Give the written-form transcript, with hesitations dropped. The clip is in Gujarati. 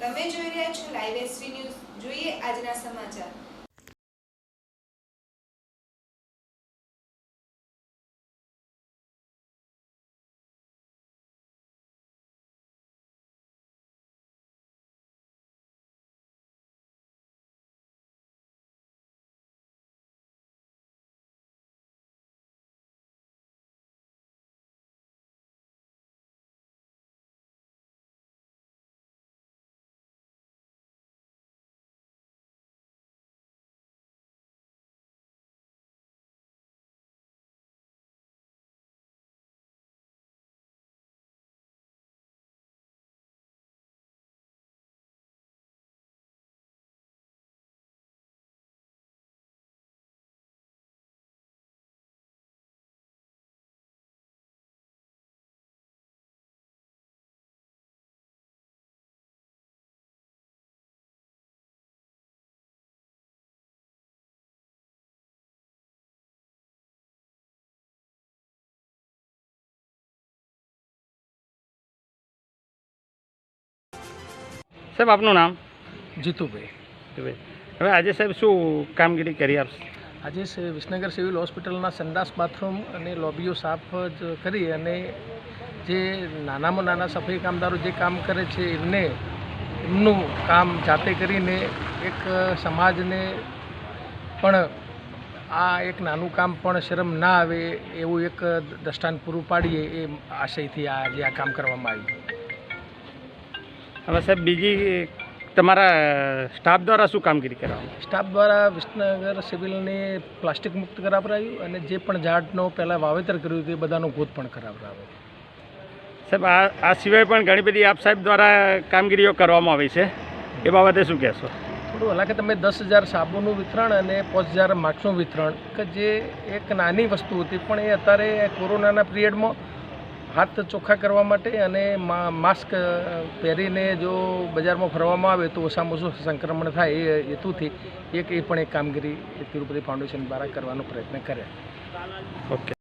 તમે જોઈ રહ્યા છો લાઈવ એસવી ન્યૂઝ. જોઈએ આજના સમાચાર. સાહેબ આપનું નામ? જીતુભાઈ. હવે આજે સાહેબ શું કામગીરી કરી આપશે? આજે વિસનગર સિવિલ હોસ્પિટલના સંડાસ બાથરૂમ અને લોબીઓ સાફ જ કરી અને જે નાનામાં નાના સફાઈ કામદારો જે કામ કરે છે એમનું કામ જાતે કરીને એક સમાજને પણ આ એક નાનું કામ પણ શરમ ના આવે એવું એક દ્રષ્ટાંત પૂરું પાડીએ એ આશયથી આજે આ કામ કરવામાં આવ્યું. હવે સાહેબ બીજી તમારા સ્ટાફ દ્વારા શું કામગીરી કરવામાં? સ્ટાફ દ્વારા વિસનગર સિવિલને પ્લાસ્ટિક મુક્ત કરાવરાયું અને જે પણ ઝાડનો પહેલાં વાવેતર કર્યું હતું એ બધાનો ગોત પણ કરાવરાયો. સાહેબ આ સિવાય પણ ઘણી બધી આપ સાહેબ દ્વારા કામગીરીઓ કરવામાં આવી છે, એ બાબતે શું કહેશો? થોડું હાલાકી તમે 10,000 સાબુનું વિતરણ અને 5,000 માસ્કનું વિતરણ કે જે એક નાની વસ્તુ હતી પણ એ અત્યારે કોરોનાના પિરિયડમાં હાથ ચોખ્ખા કરવા માટે અને માસ્ક પહેરીને જો બજારમાં ફરવામાં આવે તો ઓછામાં ઓછું સંક્રમણ થાય એ હેતુથી એ પણ એક કામગીરી તિરુપતિ ફાઉન્ડેશન દ્વારા કરવાનો પ્રયત્ન કર્યા. ઓકે.